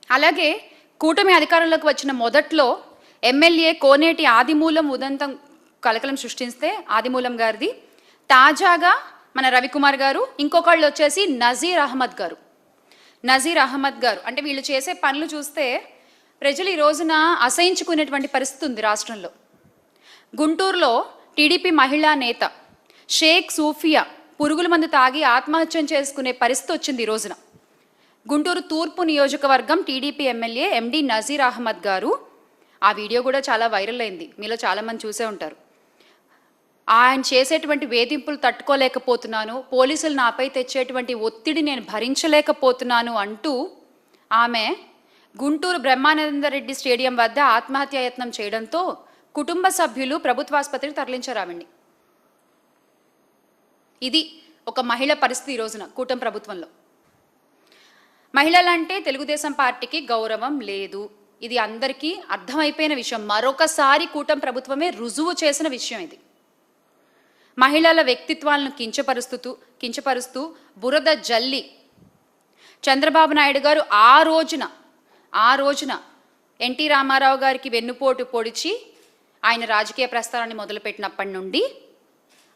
అలాగే కూటమి అధికారంలోకి వచ్చిన మొదట్లో ఎమ్మెల్యే కోనేటి ఆదిమూలం ఉదంతం కలకలం సృష్టిస్తే ఆదిమూలం గారిది. తాజాగా మన రవికుమార్ గారు, ఇంకొకళ్ళు వచ్చేసి నజీర్ అహ్మద్ గారు. అంటే వీళ్ళు చేసే పనులు చూస్తే ప్రజలు ఈ రోజున అసహించుకునేటువంటి పరిస్థితి ఉంది రాష్ట్రంలో. గుంటూరులో టీడీపీ మహిళా నేత షేక్ సూఫియా పురుగుల మందు తాగి ఆత్మహత్యం చేసుకునే పరిస్థితి వచ్చింది ఈ రోజున. గుంటూరు తూర్పు నియోజకవర్గం టీడీపీ ఎమ్మెల్యే ఎండి నజీర్ అహ్మద్ గారు, ఆ వీడియో కూడా చాలా వైరల్ అయింది, మీలో చాలామంది చూసే ఉంటారు. ఆయన చేసేటువంటి వేధింపులు తట్టుకోలేకపోతున్నాను, పోలీసులు నాపై తెచ్చేటువంటి ఒత్తిడి నేను భరించలేకపోతున్నాను అంటూ ఆమె గుంటూరు బ్రహ్మానందరెడ్డి స్టేడియం వద్ద ఆత్మహత్యాయత్నం చేయడంతో కుటుంబ సభ్యులు ప్రభుత్వాసుపత్రికి తరలించారు ఆవిడ్ని. ఇది ఒక మహిళ పరిస్థితి ఈ రోజున కూటమి ప్రభుత్వంలో. మహిళలంటే తెలుగుదేశం పార్టీకి గౌరవం లేదు, ఇది అందరికీ అర్థమైపోయిన విషయం. మరొకసారి కూటమి ప్రభుత్వమే రుజువు చేసిన విషయం ఇది. మహిళల వ్యక్తిత్వాలను కించపరుస్తూ బురద జల్లి చంద్రబాబు నాయుడు గారు ఆ రోజున ఎన్టీ రామారావు గారికి వెన్నుపోటు పొడిచి ఆయన రాజకీయ ప్రస్థానాన్ని మొదలుపెట్టినప్పటి నుండి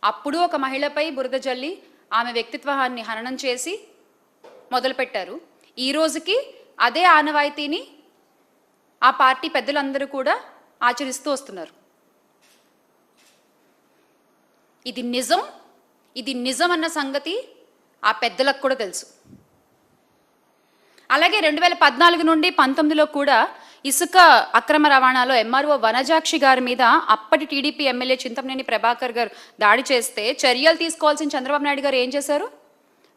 అప్పుడు ఒక మహిళపై బురద జల్లి ఆమె వ్యక్తిత్వాన్ని హననం చేసి మొదలుపెట్టారు. ఈ రోజుకి అదే ఆనవాయితీని ఆ పార్టీ పెద్దలందరూ కూడా ఆచరిస్తూ వస్తున్నారు. ఇది నిజం అన్న సంగతి ఆ పెద్దలకు కూడా తెలుసు. అలాగే 2014 నుండి 2019లో కూడా ఇసుక అక్రమ రవాణాలో ఎంఆర్ఓ వనజాక్షి గారి మీద అప్పటి టీడీపీ ఎమ్మెల్యే చింతమనేని ప్రభాకర్ గారు దాడి చేస్తే చర్యలు తీసుకోవాల్సిన చంద్రబాబు నాయుడు గారు ఏం చేశారు?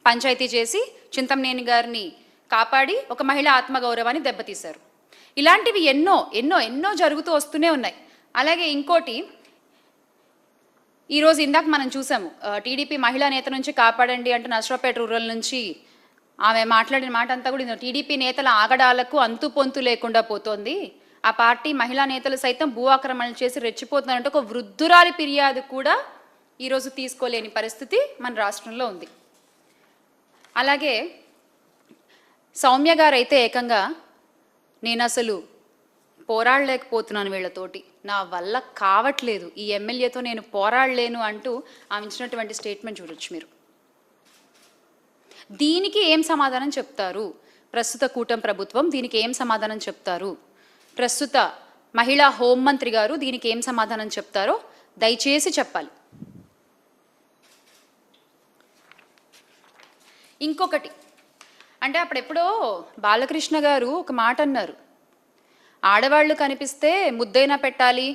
పంచాయతీ చేసి చింతమనేని గారిని కాపాడి ఒక మహిళ ఆత్మగౌరవాన్ని దెబ్బతీశారు. ఇలాంటివి ఎన్నో జరుగుతూ వస్తూనే ఉన్నాయి. అలాగే ఇంకోటి, ఈరోజు ఇందాక మనం చూసాము, టీడీపీ మహిళా నేత నుంచి కాపాడండి అంటూ నర్సరావుపేట రూరల్ నుంచి ఆమె మాట్లాడిన మాట అంతా కూడా టీడీపీ నేతల ఆగడాలకు అంతు పొంతు లేకుండా పోతోంది, ఆ పార్టీ మహిళా నేతలు సైతం భూ ఆక్రమణలు చేసి రెచ్చిపోతున్నారంటే ఒక వృద్ధురాలి ఫిర్యాదు కూడా ఈరోజు తీసుకోలేని పరిస్థితి మన రాష్ట్రంలో ఉంది. అలాగే సౌమ్య గారు అయితే ఏకంగా నేను అసలు పోరాడలేకపోతున్నాను వీళ్ళతోటి, నా వల్ల కావట్లేదు, ఈ ఎమ్మెల్యేతో నేను పోరాడలేను అంటూ ఆమె ఇచ్చినటువంటి స్టేట్మెంట్ చూడొచ్చు మీరు. దీనికి ఏం సమాధానం చెప్తారు ప్రస్తుత కూటమి ప్రభుత్వం? దీనికి ఏం సమాధానం చెప్తారు ప్రస్తుత మహిళా హోంమంత్రి గారు? దీనికి ఏం సమాధానం చెప్తారో దయచేసి చెప్పాలి. ఇంకొకటి అంటే అప్పుడెప్పుడో బాలకృష్ణ గారు ఒక మాట అన్నారు, ఆడవాళ్ళు కనిపిస్తే ముద్దైనా పెట్టాలి,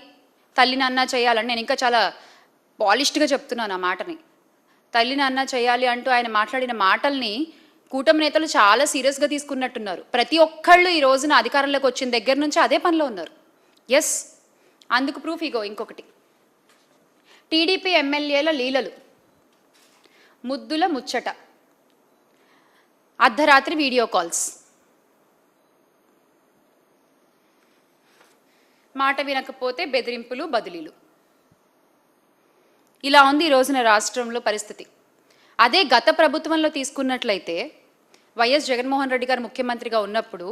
తల్లిని అన్నా చేయాలని. నేను ఇంకా చాలా పాలిష్డ్గా చెప్తున్నాను ఆ మాటని. తల్లిని అన్నా చేయాలి అంటూ ఆయన మాట్లాడిన మాటల్ని కూటమి నేతలు చాలా సీరియస్గా తీసుకున్నట్టున్నారు. ప్రతి ఒక్కళ్ళు ఈ రోజున అధికారంలోకి వచ్చిన దగ్గర నుంచి అదే పనిలో ఉన్నారు. ఎస్, అందుకు ప్రూఫ్ ఇగో ఇంకొకటి, టీడీపీ ఎమ్మెల్యేల లీలలు, ముద్దుల ముచ్చట, అర్ధరాత్రి వీడియో కాల్స్, మాట వినకపోతే బెదిరింపులు బదిలీలు, ఇలా ఉంది ఈ రోజున రాష్ట్రంలో పరిస్థితి. అదే గత ప్రభుత్వంలో తీసుకున్నట్లయితే వైఎస్ జగన్మోహన్ రెడ్డి గారు ముఖ్యమంత్రిగా ఉన్నప్పుడు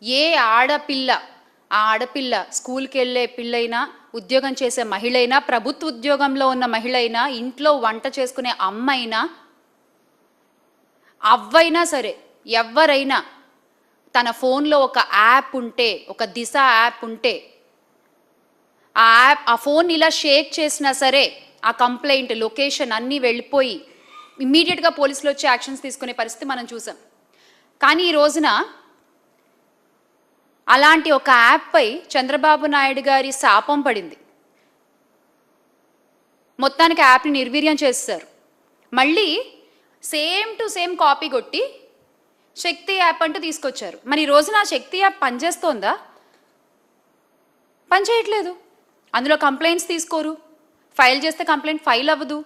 ఏ ఆడపిల్ల స్కూల్కి వెళ్ళే పిల్లైనా, ఉద్యోగం చేసే మహిళైనా, ప్రభుత్వ ఉద్యోగంలో ఉన్న మహిళైనా, ఇంట్లో వంట చేసుకునే అమ్మైనా, అవ్వైనా సరే ఎవరైనా తన ఫోన్లో ఒక యాప్ ఉంటే, ఒక దిశ యాప్ ఉంటే, ఆ ఫోన్ ఇలా షేక్ చేసినా సరే ఆ కంప్లైంట్ లొకేషన్ అన్నీ వెళ్ళిపోయి ఇమ్మీడియట్గా పోలీసులు వచ్చి యాక్షన్స్ తీసుకునే పరిస్థితి మనం చూసాం. కానీ ఈ రోజున అలాంటి ఒక యాప్పై చంద్రబాబు నాయుడు గారి శాపం పడింది. మొత్తానికి యాప్ని నిర్వీర్యం చేస్తారు. మళ్ళీ సేమ్ టు సేమ్ కాపీ కొట్టి శక్తి యాప్ అంటూ తీసుకొచ్చారు. మరి ఈ రోజున ఆ శక్తి యాప్ పనిచేస్తోందా? పనిచేయట్లేదు. అందులో కంప్లైంట్స్ తీసుకోరు, ఫైల్ చేస్తే కంప్లైంట్ ఫైల్ అవ్వదు.